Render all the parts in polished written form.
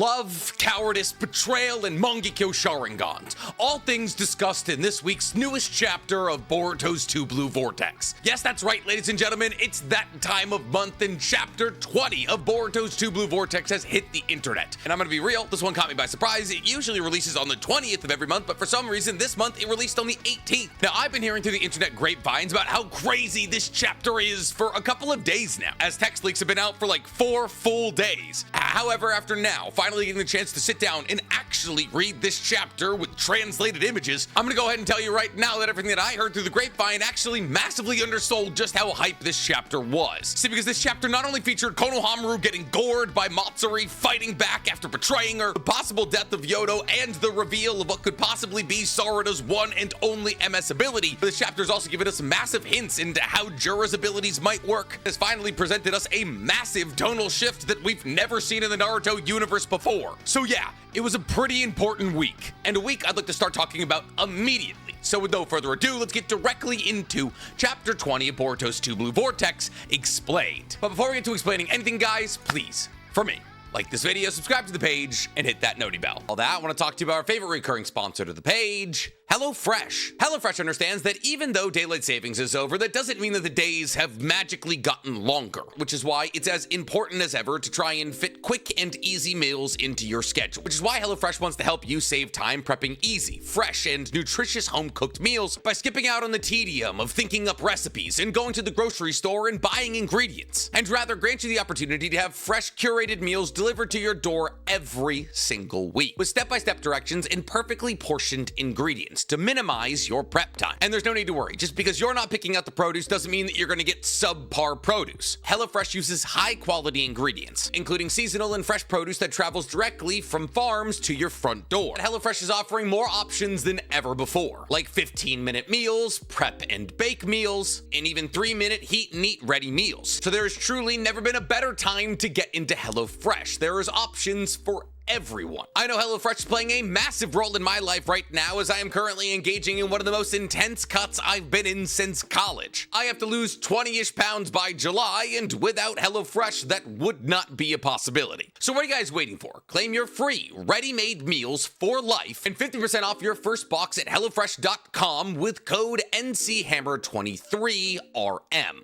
Love, cowardice, betrayal, and Mangekyo Sharingans. All things discussed in this week's newest chapter of Boruto's 2 Blue Vortex. Yes, that's right, ladies and gentlemen, it's that time of month and chapter 20 of Boruto's 2 Blue Vortex has hit the internet. And I'm gonna be real, this one caught me by surprise. It usually releases on the 20th of every month, but for some reason this month it released on the 18th. Now, I've been hearing through the internet grapevines about how crazy this chapter is for a couple of days now, as text leaks have been out for like 4 full days. However, after now, finally getting the chance to sit down and actually read this chapter with translated images, I'm gonna go ahead and tell you right now that everything that I heard through the grapevine actually massively undersold just how hype this chapter was. See, because this chapter not only featured Konohamaru getting gored by Matsuri, fighting back after betraying her, the possible death of Yodo, and the reveal of what could possibly be Sarada's one and only MS ability, but this chapter has also given us massive hints into how Jura's abilities might work. It has finally presented us a massive tonal shift that we've never seen in the Naruto universe before. So yeah, it was a pretty important week, and a week I'd like to start talking about immediately. So with no further ado, let's get directly into Chapter 20 of Boruto's 2 Blue Vortex Explained. But before we get to explaining anything, guys, please, for me, like this video, subscribe to the page, and hit that noti bell. All that, I want to talk to you about our favorite recurring sponsor to the page, HelloFresh. HelloFresh understands that even though daylight savings is over, that doesn't mean that the days have magically gotten longer, which is why it's as important as ever to try and fit quick and easy meals into your schedule, which is why HelloFresh wants to help you save time prepping easy, fresh, and nutritious home-cooked meals by skipping out on the tedium of thinking up recipes and going to the grocery store and buying ingredients, and rather grant you the opportunity to have fresh, curated meals delivered to your door every single week, with step-by-step directions and perfectly portioned ingredients to minimize your prep time. And there's no need to worry. Just because you're not picking out the produce doesn't mean that you're going to get subpar produce. HelloFresh uses high-quality ingredients, including seasonal and fresh produce that travels directly from farms to your front door. And HelloFresh is offering more options than ever before, like 15-minute meals, prep and bake meals, and even 3-minute heat and eat ready meals. So there has truly never been a better time to get into HelloFresh. There is options for everyone. I know HelloFresh is playing a massive role in my life right now, as I am currently engaging in one of the most intense cuts I've been in since college. I have to lose 20-ish pounds by July, and without HelloFresh, that would not be a possibility. So what are you guys waiting for? Claim your free ready-made meals for life and 50% off your first box at HelloFresh.com with code NCHammer23RM.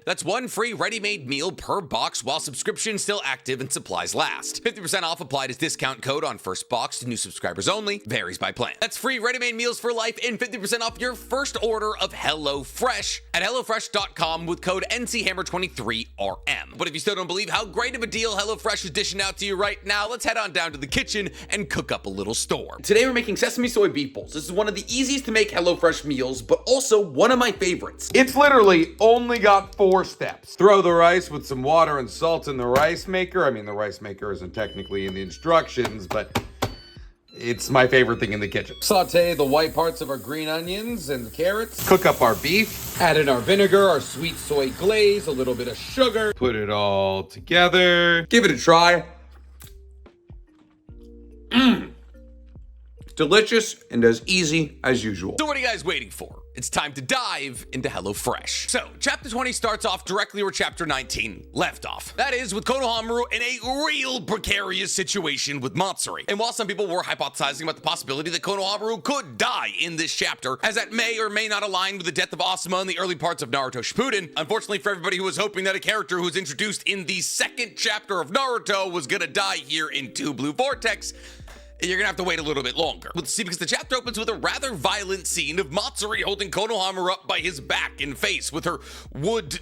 That's one free ready-made meal per box while subscription is still active and supplies last. 50% off applied as discount code on first box to new subscribers only, varies by plan. That's free ready-made meals for life and 50% off your first order of HelloFresh at HelloFresh.com with code NCHammer23RM. But if you still don't believe how great of a deal HelloFresh is dishing out to you right now, let's head on down to the kitchen and cook up a little storm. Today we're making sesame soy beef bowls. This is one of the easiest to make HelloFresh meals, but also one of my favorites. It's literally only got 4 steps. Throw the rice with some water and salt in the rice maker. I mean, the rice maker isn't technically in the instructions, but it's my favorite thing in the kitchen. Saute the white parts of our green onions and carrots. Cook up our beef. Add in our vinegar, our sweet soy glaze, a little bit of sugar. Put it all together. Give it a try. Delicious and as easy as usual. So what are you guys waiting for? It's time to dive into HelloFresh. So, Chapter 20 starts off directly where Chapter 19 left off. That is, with Konohamaru in a real precarious situation with Matsuri. And while some people were hypothesizing about the possibility that Konohamaru could die in this chapter, as that may or may not align with the death of Asuma in the early parts of Naruto Shippuden, unfortunately for everybody who was hoping that a character who was introduced in the second chapter of Naruto was gonna die here in 2 Blue Vortex, you're gonna have to wait a little bit longer. Let's see, because the chapter opens with a rather violent scene of Matsuri holding Konohamaru up by his back and face with her wood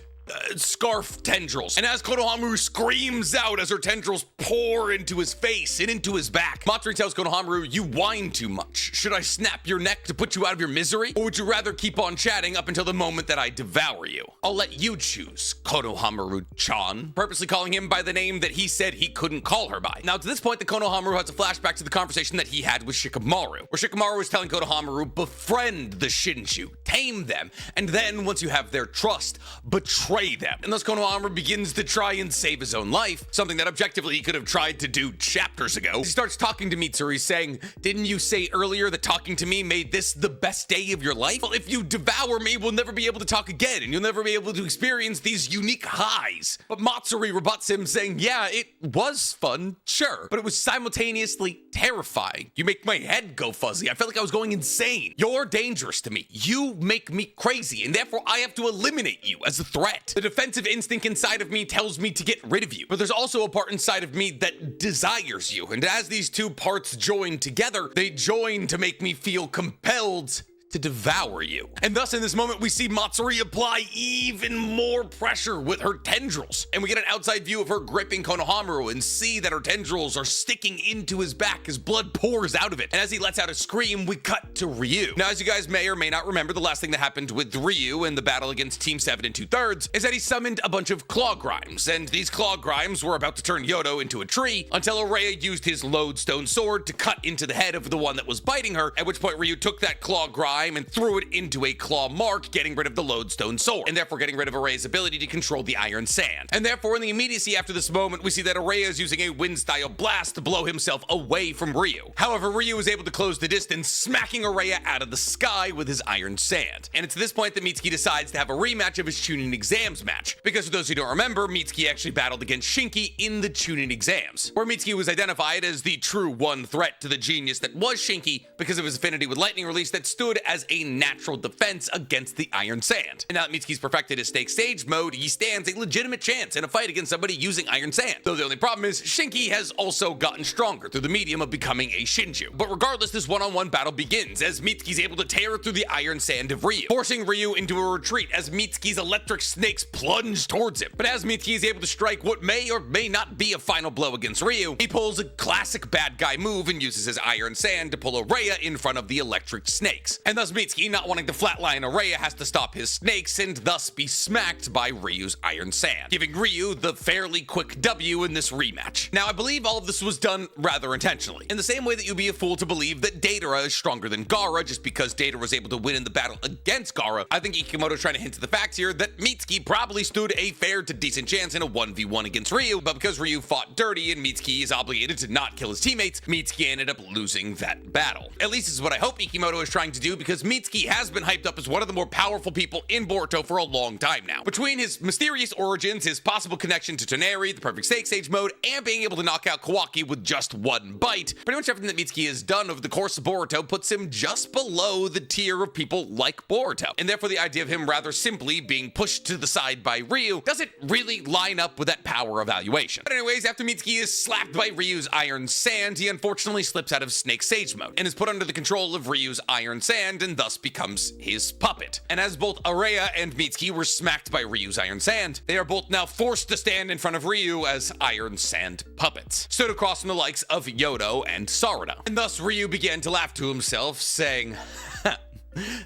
scarf tendrils. And as Konohamaru screams out as her tendrils pour into his face and into his back, Matsuri tells Konohamaru, "You whine too much. Should I snap your neck to put you out of your misery? Or would you rather keep on chatting up until the moment that I devour you? I'll let you choose, Konohamaru-chan," purposely calling him by the name that he said he couldn't call her by. Now, to this point, the Konohamaru has a flashback to the conversation that he had with Shikamaru, where Shikamaru was telling Konohamaru, befriend the Shinju, tame them, and then, once you have their trust, betray betray them. And thus Konohamaru begins to try and save his own life, something that objectively he could have tried to do chapters ago. He starts talking to Mitsuri saying, "Didn't you say earlier that talking to me made this the best day of your life? Well, if you devour me, we'll never be able to talk again, and you'll never be able to experience these unique highs." But Matsuri rebuts him saying, "Yeah, it was fun, sure, but it was simultaneously terrifying. You make my head go fuzzy. I felt like I was going insane. You're dangerous to me. You make me crazy, and therefore I have to eliminate you as a threat. The defensive instinct inside of me tells me to get rid of you, but there's also a part inside of me that desires you, and as these two parts join together, they join to make me feel compelled to devour you." And thus in this moment we see Matsuri apply even more pressure with her tendrils, and we get an outside view of her gripping Konohamaru and see that her tendrils are sticking into his back as blood pours out of it. And as he lets out a scream, we cut to Ryu. Now, as you guys may or may not remember, the last thing that happened with Ryu in the battle against Team 7 2/3 is that he summoned a bunch of claw grimes, and these claw grimes were about to turn Yodo into a tree until Araya used his lodestone sword to cut into the head of the one that was biting her, at which point Ryu took that claw grime and threw it into a claw mark, getting rid of the lodestone sword, and therefore getting rid of Araya's ability to control the iron sand. And therefore, in the immediacy after this moment, we see that Araya is using a wind-style blast to blow himself away from Ryu. However, Ryu is able to close the distance, smacking Araya out of the sky with his iron sand. And it's at this point that Mitsuki decides to have a rematch of his Chunin exams match, because for those who don't remember, Mitsuki actually battled against Shinki in the Chunin exams, where Mitsuki was identified as the true one threat to the genius that was Shinki because of his affinity with lightning release that stood as a natural defense against the iron sand. And now that Mitsuki's perfected his snake stage mode, he stands a legitimate chance in a fight against somebody using iron sand. Though the only problem is, Shinki has also gotten stronger through the medium of becoming a Shinju. But regardless, this one-on-one battle begins as Mitsuki's able to tear through the iron sand of Ryu, forcing Ryu into a retreat as Mitsuki's electric snakes plunge towards him. But as Mitsuki is able to strike what may or may not be a final blow against Ryu, he pulls a classic bad guy move and uses his iron sand to pull Araya in front of the electric snakes. And thus Mitsuki, not wanting to flatline Araya, has to stop his snakes and thus be smacked by Ryu's iron sand, giving Ryu the fairly quick W in this rematch. Now, I believe all of this was done rather intentionally, in the same way that you'd be a fool to believe that Deidara is stronger than Gaara just because Deidara was able to win in the battle against Gaara. I think Ikimoto's trying to hint to the facts here that Mitsuki probably stood a fair to decent chance in a 1v1 against Ryu, but because Ryu fought dirty and Mitsuki is obligated to not kill his teammates, Mitsuki ended up losing that battle. At least this is what I hope Ikimoto is trying to do, because Mitsuki has been hyped up as one of the more powerful people in Boruto for a long time now. Between his mysterious origins, his possible connection to Toneri, the perfect snake stage mode, and being able to knock out Kawaki with just one bite, pretty much everything that Mitsuki has done over the course of Boruto puts him just below the tier of people like Boruto. And therefore the idea of him rather simply being pushed to the side by Ryu doesn't really line up with that power evaluation. But anyways, after Mitsuki is slapped by Ryu's iron sand, he unfortunately slips out of snake sage mode and is put under the control of Ryu's iron sand and thus becomes his puppet. And as both Araya and Mitsuki were smacked by Ryu's iron sand, they are both now forced to stand in front of Ryu as iron sand puppets, stood across from the likes of Yodo and Sarada. And thus Ryu began to laugh to himself, saying,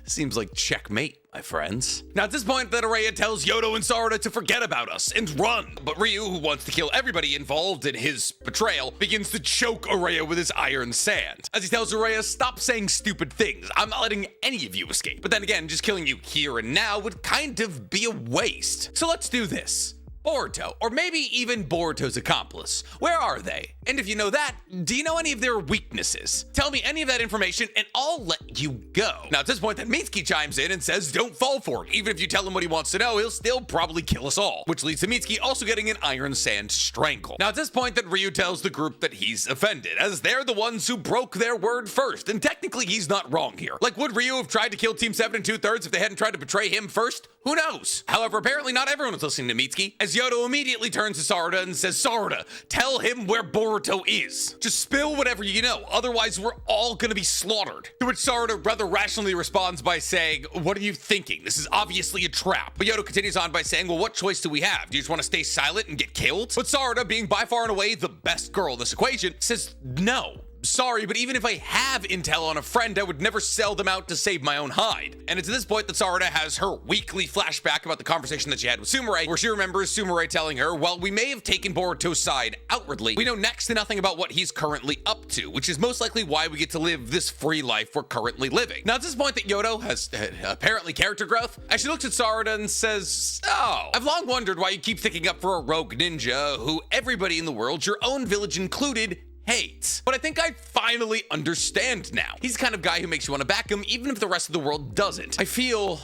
"Seems like checkmate, my friends." Now at this point that Araya tells Yodo and Sarada to forget about us and run, but Ryu, who wants to kill everybody involved in his betrayal, begins to choke Araya with his iron sand. As he tells Araya, "Stop saying stupid things. I'm not letting any of you escape." But then again, just killing you here and now would kind of be a waste. So let's do this. Boruto, or maybe even Boruto's accomplice. Where are they? And if you know that, do you know any of their weaknesses? Tell me any of that information and I'll let you go. Now at this point then Mitsuki chimes in and says don't fall for it. Even if you tell him what he wants to know, he'll still probably kill us all. Which leads to Mitsuki also getting an iron sand strangle. Now at this point that Ryu tells the group that he's offended, as they're the ones who broke their word first. And technically he's not wrong here. Like, would Ryu have tried to kill Team 7 2/3 if they hadn't tried to betray him first? Who knows? However, apparently not everyone was listening to Mitsuki, as Yodo immediately turns to Sarada and says, "Sarada, tell him where Boruto is. Just spill whatever you know, otherwise we're all gonna be slaughtered." To which Sarada rather rationally responds by saying, "What are you thinking? This is obviously a trap." But Yodo continues on by saying, "Well, what choice do we have? Do you just want to stay silent and get killed?" But Sarada, being by far and away the best girl in this equation, says no. sorry, but even if I have intel on a friend, I would never sell them out to save my own hide. And it's at this point that Sarada has her weekly flashback about the conversation that she had with Sumire, where she remembers Sumire telling her, while we may have taken Boruto's side outwardly, we know next to nothing about what he's currently up to, which is most likely why we get to live this free life we're currently living. Now, it's this point that Yodo has apparently character growth, as she looks at Sarada and says, oh, I've long wondered why you keep thinking up for a rogue ninja who everybody in the world, your own village included, hates. But I think I finally understand now. He's the kind of guy who makes you want to back him even if the rest of the world doesn't. I feel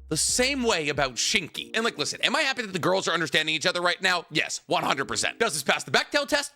the same way about Shinki. And like, listen, am I happy that the girls are understanding each other right now? Yes, 100%. Does this pass the Bechdel test?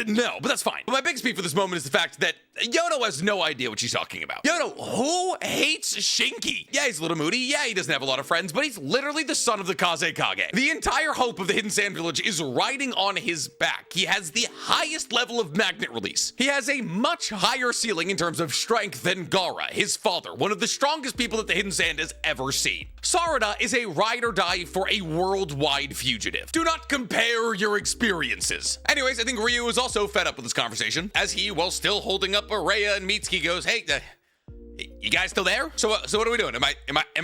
No, but that's fine. But my biggest beef for this moment is the fact that Yodo has no idea what she's talking about. Yodo, who hates Shinki? Yeah, he's a little moody. Yeah, he doesn't have a lot of friends, but he's literally the son of the Kazekage. The entire hope of the Hidden Sand Village is riding on his back. He has the highest level of magnet release. He has a much higher ceiling in terms of strength than Gaara, his father, one of the strongest people that the Hidden Sand has ever seen. Sarada is a ride or die for a worldwide fugitive. Do not compare your experiences. Anyways, I think Ryu is also fed up with this conversation, as he, while still holding up Araya and Mitsuki, goes, hey, you guys still there? So what are we doing? Am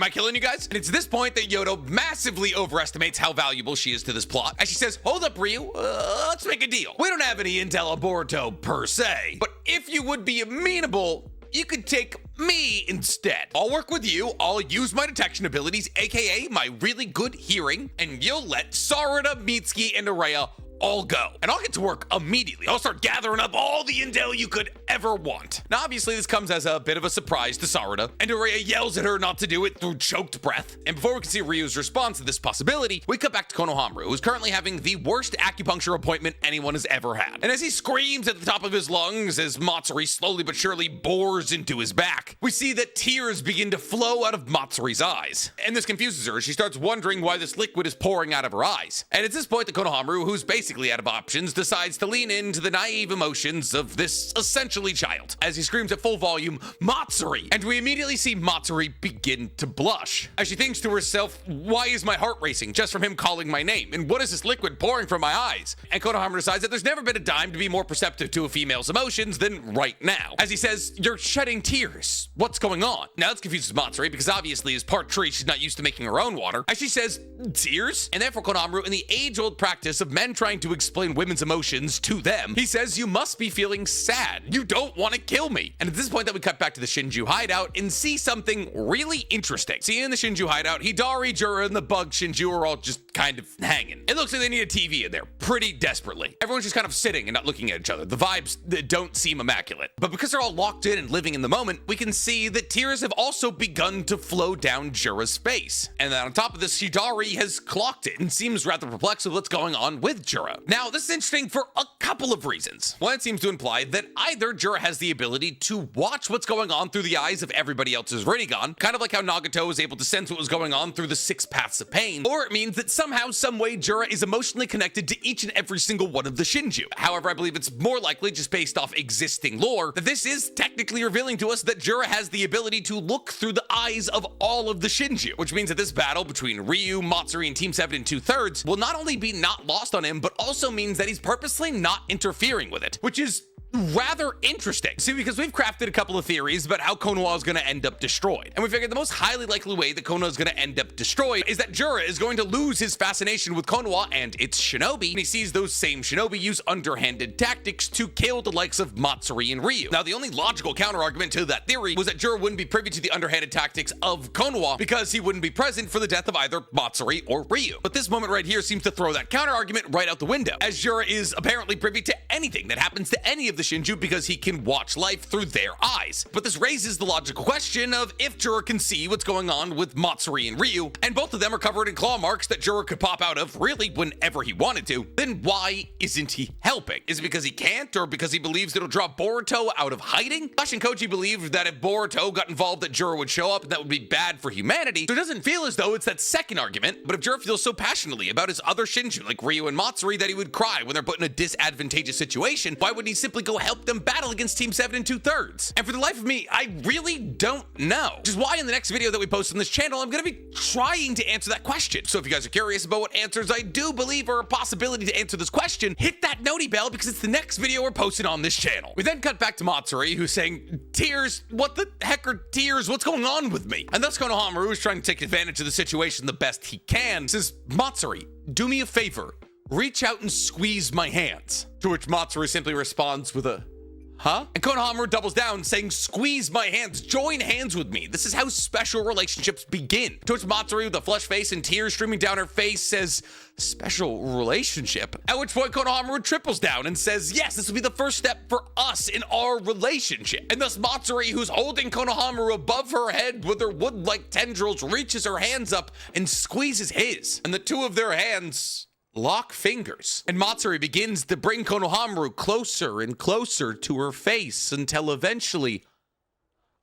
I killing you guys? And it's this point that Yodo massively overestimates how valuable she is to this plot, as she says, hold up, Ryu, let's make a deal. We don't have any intel on Boruto per se, but if you would be amenable, you could take me instead. I'll work with you, I'll use my detection abilities, aka my really good hearing, and you'll let Sarada, Mitsuki, and Araya all go. And I'll get to work immediately. I'll start gathering up all the intel you could ever want. Now, obviously, this comes as a bit of a surprise to Sarada, and Araya yells at her not to do it through choked breath. And before we can see Ryu's response to this possibility, we cut back to Konohamaru, who's currently having the worst acupuncture appointment anyone has ever had. And as he screams at the top of his lungs as Matsuri slowly but surely bores into his back, we see that tears begin to flow out of Matsuri's eyes. And this confuses her as she starts wondering why this liquid is pouring out of her eyes. And it's this point that Konohamaru, who's basically out of options, decides to lean into the naive emotions of this essentially child as he screams at full volume, Matsuri! And we immediately see Matsuri begin to blush as she thinks to herself, why is my heart racing just from him calling my name? And what is this liquid pouring from my eyes? And Konohamaru decides that there's never been a time to be more perceptive to a female's emotions than right now, as he says, you're shedding tears. What's going on? Now this confuses Matsuri because obviously as part tree, she's not used to making her own water, as she says, tears? And therefore Konohamaru, in the age-old practice of men trying to explain women's emotions to them, he says, you must be feeling sad. You don't want to kill me. And at this point that we cut back to the Shinju hideout and see something really interesting. See, in the Shinju hideout, Hidari, Jura, and the bug Shinju are all just kind of hanging. It looks like they need a TV in there pretty desperately. Everyone's just kind of sitting and not looking at each other. The vibes don't seem immaculate. But because they're all locked in and living in the moment, we can see that tears have also begun to flow down Jura's face. And then on top of this, Hidari has clocked it and seems rather perplexed with what's going on with Jura. Now, this is interesting for a couple of reasons. One, it seems to imply that either Jura has the ability to watch what's going on through the eyes of everybody else's Rinnegan, kind of like how Nagato was able to sense what was going on through the 6 paths of pain, or it means that somehow, some way, Jura is emotionally connected to each and every single one of the Shinju. However, I believe it's more likely, just based off existing lore, that this is technically revealing to us that Jura has the ability to look through the eyes of all of the Shinju, which means that this battle between Ryu, Matsuri, and Team 7 in 2/3 will not only be not lost on him, but also means that he's purposely not interfering with it, which is rather interesting. See, because we've crafted a couple of theories about how Konoha is going to end up destroyed. And we figured the most highly likely way that Konoha is going to end up destroyed is that Jura is going to lose his fascination with Konoha and its shinobi, and he sees those same shinobi use underhanded tactics to kill the likes of Matsuri and Ryu. Now, the only logical counterargument to that theory was that Jura wouldn't be privy to the underhanded tactics of Konoha because he wouldn't be present for the death of either Matsuri or Ryu. But this moment right here seems to throw that counterargument right out the window, as Jura is apparently privy to anything that happens to any of the Shinju because he can watch life through their eyes. But this raises the logical question of if Jura can see what's going on with Matsuri and Ryu, and both of them are covered in claw marks that Jura could pop out of really whenever he wanted to, then why isn't he helping? Is it because he can't, or because he believes it'll draw Boruto out of hiding? Josh and Koji believed that if Boruto got involved that Jura would show up and that would be bad for humanity, so it doesn't feel as though it's that second argument. But if Jura feels so passionately about his other Shinju like Ryu and Matsuri that he would cry when they're put in a disadvantageous situation, why wouldn't he simply go help them battle against Team 7 2/3? And for the life of me, I really don't know. Which is why in the next video that we post on this channel, I'm gonna be trying to answer that question. So if you guys are curious about what answers I do believe are a possibility to answer this question, hit that noti bell because it's the next video we're posting on this channel. We then cut back to Matsuri, who's saying, "Tears? What the heck are tears? What's going on with me?" And thus Konohamaru is trying to take advantage of the situation the best he can. Says, "Matsuri, do me a favor. Reach out and squeeze my hands." To which Matsuri simply responds with a, "Huh?" And Konohamaru doubles down, saying, "Squeeze my hands, join hands with me. This is how special relationships begin." To which Matsuri, with a flushed face and tears streaming down her face, says, "Special relationship?" At which point Konohamaru triples down and says, "Yes, this will be the first step for us in our relationship." And thus Matsuri, who's holding Konohamaru above her head with her wood-like tendrils, reaches her hands up and squeezes his. And the two of their hands lock fingers. And Matsuri begins to bring Konohamaru closer and closer to her face until eventually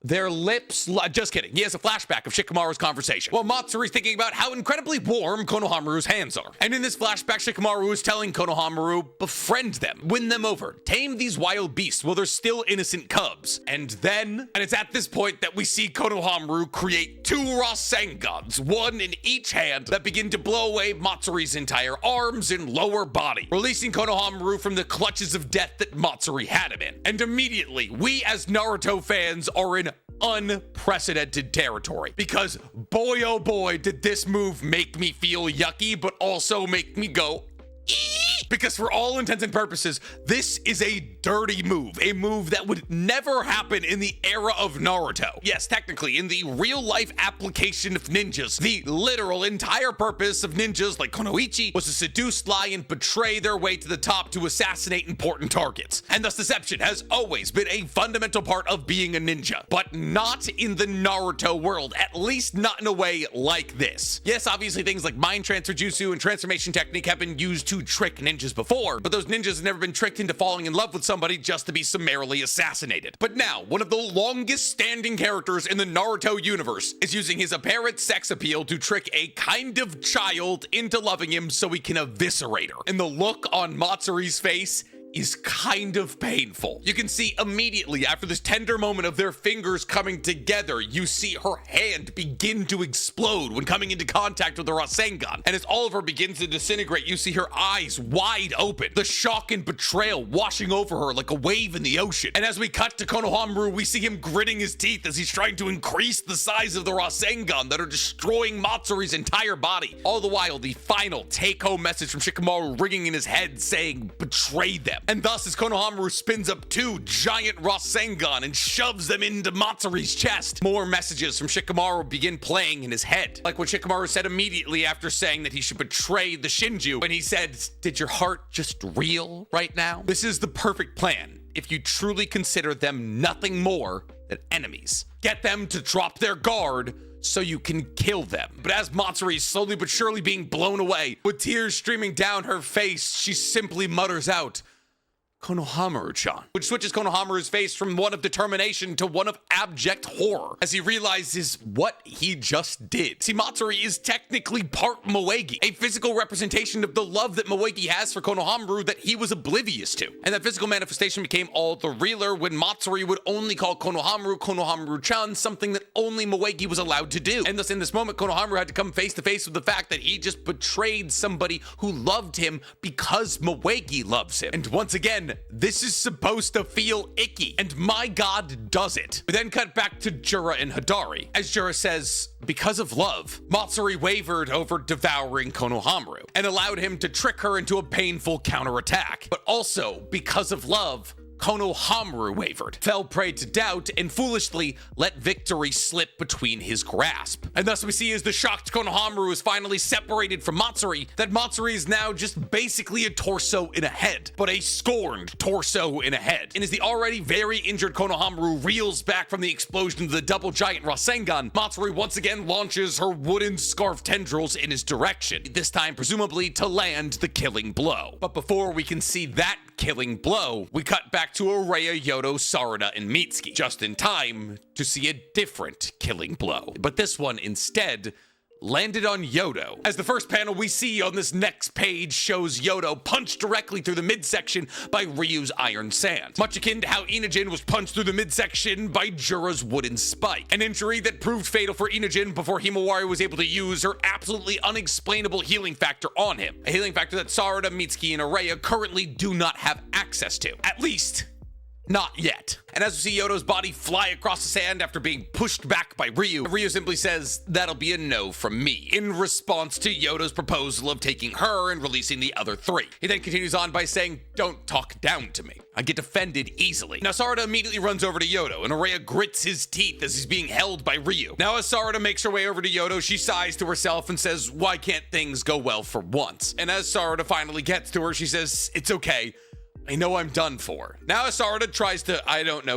their lips... Just kidding. He has a flashback of Shikamaru's conversation, while Matsuri's thinking about how incredibly warm Konohamaru's hands are. And in this flashback, Shikamaru is telling Konohamaru, befriend them, win them over, tame these wild beasts while they're still innocent cubs. And it's at this point that we see Konohamaru create two Rasengans, one in each hand, that begin to blow away Matsuri's entire arms and lower body, releasing Konohamaru from the clutches of death that Matsuri had him in. And immediately, we as Naruto fans are in unprecedented territory, because boy oh boy did this move make me feel yucky, but also make me go eee! Because for all intents and purposes, this is a dirty move, a move that would never happen in the era of Naruto. Yes, technically, in the real-life application of ninjas, the literal entire purpose of ninjas like Kunoichi was to seduce, lie, and betray their way to the top to assassinate important targets. And thus deception has always been a fundamental part of being a ninja, but not in the Naruto world, at least not in a way like this. Yes, obviously things like mind transfer jutsu and transformation technique have been used to trick ninjas before, but those ninjas have never been tricked into falling in love with somebody just to be summarily assassinated. But now, one of the longest standing characters in the Naruto universe is using his apparent sex appeal to trick a kind of child into loving him so he can eviscerate her. And the look on Matsuri's face is kind of painful. You can see immediately after this tender moment of their fingers coming together, you see her hand begin to explode when coming into contact with the Rasengan. And as all of her begins to disintegrate, you see her eyes wide open, the shock and betrayal washing over her like a wave in the ocean. And as we cut to Konohamaru, we see him gritting his teeth as he's trying to increase the size of the Rasengan that are destroying Matsuri's entire body. All the while, the final take-home message from Shikamaru ringing in his head saying, "Betray them." And thus, as Konohamaru spins up two giant Rasengan and shoves them into Matsuri's chest, more messages from Shikamaru begin playing in his head. Like what Shikamaru said immediately after saying that he should betray the Shinju, when he said, "Did your heart just reel right now?" This is the perfect plan if you truly consider them nothing more than enemies. Get them to drop their guard so you can kill them. But as Matsuri is slowly but surely being blown away, with tears streaming down her face, she simply mutters out, "Konohamaru-chan," which switches Konohamaru's face from one of determination to one of abject horror as he realizes what he just did. See, Matsuri is technically part Moegi, a physical representation of the love that Moegi has for Konohamaru that he was oblivious to. And that physical manifestation became all the realer when Matsuri would only call Konohamaru Konohamaru-chan, something that only Moegi was allowed to do. And thus in this moment, Konohamaru had to come face to face with the fact that he just betrayed somebody who loved him because Moegi loves him. And once again, this is supposed to feel icky, and my god, does it. We then cut back to Jura and Hidari, as Jura says, because of love, Matsuri wavered over devouring Konohamaru, and allowed him to trick her into a painful counterattack. But also, because of love, Konohamaru wavered, fell prey to doubt, and foolishly let victory slip between his grasp. And thus we see as the shocked Konohamaru is finally separated from Matsuri, that Matsuri is now just basically a torso in a head, but a scorned torso in a head. And as the already very injured Konohamaru reels back from the explosion of the double giant Rasengan, Matsuri once again launches her wooden scarf tendrils in his direction, this time presumably to land the killing blow. But before we can see that killing blow, we cut back to Araya, Yodo, Sarada, and Mitsuki, just in time to see a different killing blow. But this one instead landed on Yodo. As the first panel we see on this next page shows Yodo punched directly through the midsection by Ryu's iron sand, much akin to how Inojin was punched through the midsection by Jura's wooden spike, an injury that proved fatal for Inojin before Himawari was able to use her absolutely unexplainable healing factor on him, a healing factor that Sarada, Mitsuki, and Araya currently do not have access to. At least, not yet. And as we see Yodo's body fly across the sand after being pushed back by Ryu, Ryu simply says, "That'll be a no from me," in response to Yodo's proposal of taking her and releasing the other three. He then continues on by saying, "Don't talk down to me. I get offended easily." Now Sarada immediately runs over to Yodo, and Araya grits his teeth as he's being held by Ryu. Now as Sarada makes her way over to Yodo, she sighs to herself and says, "Why can't things go well for once?" And as Sarada finally gets to her, she says, "It's okay. I know I'm done for." Now as Sarada tries to,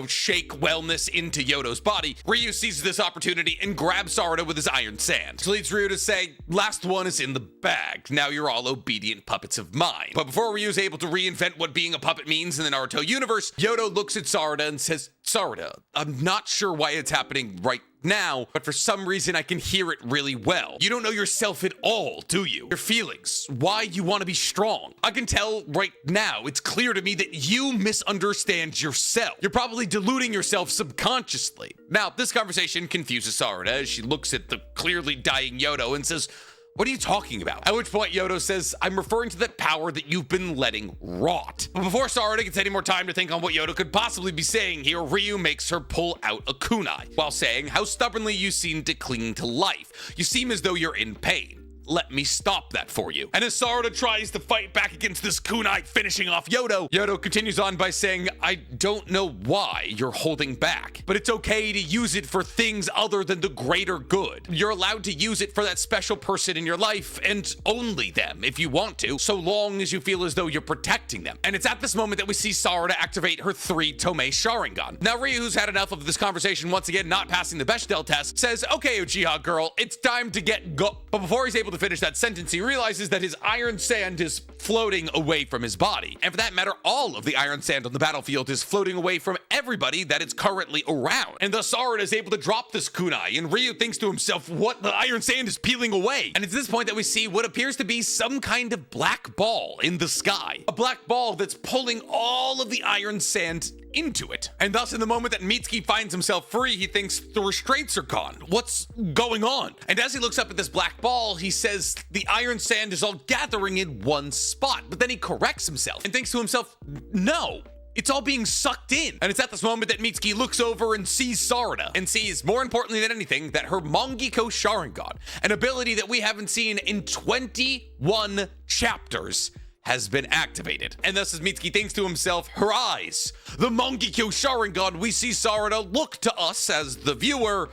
shake wellness into Yodo's body, Ryu seizes this opportunity and grabs Sarada with his iron sand, which leads Ryu to say, "Last one is in the bag. Now you're all obedient puppets of mine." But before Ryu's able to reinvent what being a puppet means in the Naruto universe, Yodo looks at Sarada and says, "Sarada, I'm not sure why it's happening right now, but for some reason I can hear it really well. You don't know yourself at all, do you? Your feelings, why you want to be strong. I can tell right now, it's clear to me that you misunderstand yourself. You're probably deluding yourself subconsciously." Now, this conversation confuses Sarada as she looks at the clearly dying Yodo and says, "What are you talking about?" At which point Yodo says, "I'm referring to that power that you've been letting rot." But before Sarada gets any more time to think on what Yodo could possibly be saying here, Ryu makes her pull out a kunai, while saying, "How stubbornly you seem to cling to life. You seem as though you're in pain. Let me stop that for you." And as Sarada tries to fight back against this kunai finishing off Yodo, Yodo continues on by saying, "I don't know why you're holding back, but it's okay to use it for things other than the greater good. You're allowed to use it for that special person in your life, and only them if you want to, so long as you feel as though you're protecting them." And it's at this moment that we see Sarada activate her 3 Tomei Sharingan. Now Ryu, who's had enough of this conversation, once again not passing the Bechdel test, says, "Okay, Uchiha girl, it's time to get go." But before he's able to finish that sentence, he realizes that his iron sand is floating away from his body. And for that matter, all of the iron sand on the battlefield is floating away from everybody that is currently around. And thus Sarada is able to drop this kunai, and Ryu thinks to himself, "What? The iron sand is peeling away." And it's this point that we see what appears to be some kind of black ball in the sky. A black ball that's pulling all of the iron sand into it. And thus in the moment that Mitsuki finds himself free, he thinks the restraints are gone. What's going on? And as he looks up at this black ball, he says the iron sand is all gathering in one spot. But then he corrects himself and thinks to himself, "No, it's all being sucked in." And it's at this moment that Mitsuki looks over and sees Sarada, and sees, more importantly than anything, that her Mangekyo Sharingan, an ability that we haven't seen in 21 chapters, has been activated. And thus as Mitsuki thinks to himself, her eyes, the Mangekyo Sharingan, we see Sarada look to us as the viewer,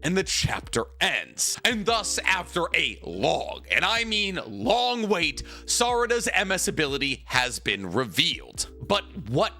and the chapter ends. And thus, after a long, and I mean long wait, Sarada's MS ability has been revealed. But what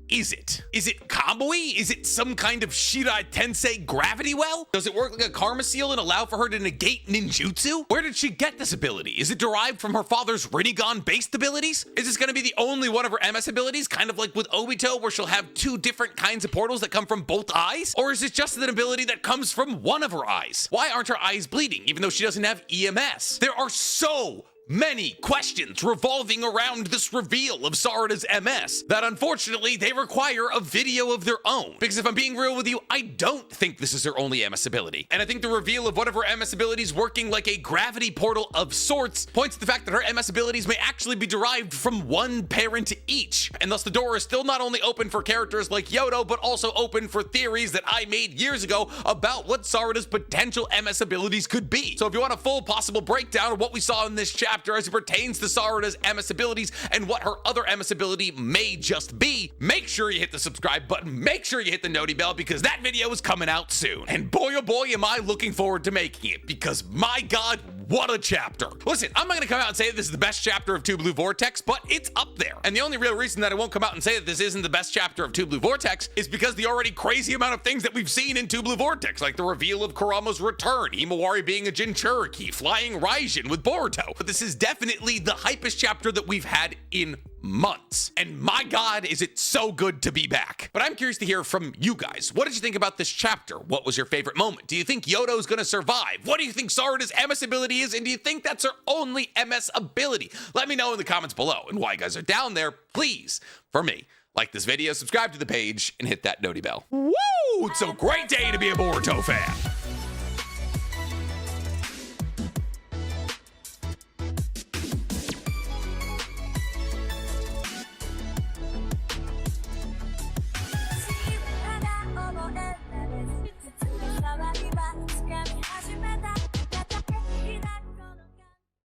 is it? Is it Kamui? Is it some kind of Shirai Tensei gravity well? Does it work like a karma seal and allow for her to negate ninjutsu? Where did she get this ability? Is it derived from her father's Rinnegan-based abilities? Is this going to be the only one of her MS abilities, kind of like with Obito, where she'll have 2 different kinds of portals that come from both eyes? Or is it just an ability that comes from one of her eyes? Why aren't her eyes bleeding, even though she doesn't have EMS? There are so many questions revolving around this reveal of Sarada's MS that unfortunately they require a video of their own. Because if I'm being real with you, I don't think this is her only MS ability. And I think the reveal of one of her MS abilities working like a gravity portal of sorts points to the fact that her MS abilities may actually be derived from one parent each. And thus the door is still not only open for characters like Yodo, but also open for theories that I made years ago about what Sarada's potential MS abilities could be. So if you want a full possible breakdown of what we saw in this chapter as it pertains to Sarada's MS abilities and what her other MS ability may just be, make sure you hit the subscribe button, make sure you hit the noti bell, because that video is coming out soon. And boy oh boy am I looking forward to making it, because my god, what a chapter. Listen, I'm not gonna come out and say that this is the best chapter of 2 Blue Vortex, but it's up there. And the only real reason that I won't come out and say that this isn't the best chapter of 2 Blue Vortex is because the already crazy amount of things that we've seen in 2 Blue Vortex, like the reveal of Kurama's return, Himawari being a Jinchuriki, flying Raijin with Boruto. But this is definitely the hypest chapter that we've had in months. And my God, is it so good to be back. But I'm curious to hear from you guys. What did you think about this chapter? What was your favorite moment? Do you think Yodo's gonna survive? What do you think Sarada's MS ability is? And do you think that's her only MS ability? Let me know in the comments below. And while you guys are down there, please, for me, like this video, subscribe to the page, and hit that noti bell. Woo! It's a great day to be a Boruto fan.